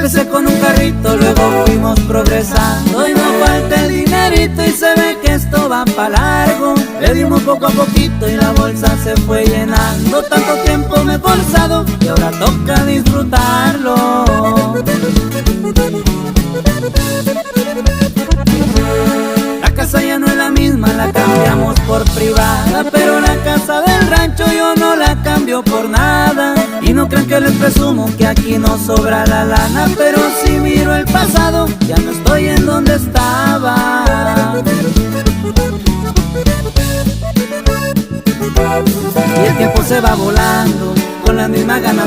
empecé con un carrito, luego fuimos progresando y no falta el dinerito y se ve que esto va pa' largo. Le dimos poco a poquito y la bolsa se fue llenando. Tanto tiempo me he forzado y ahora toca disfrutarlo. La casa ya no es la misma, la cambiamos por privada, pero la casa del rancho yo no la cambio por nada. Y no crean que les presumo que aquí no sobra la lana, pero si miro el pasado ya no estoy en donde estaba. Y el tiempo se va volando, con las mismas ganas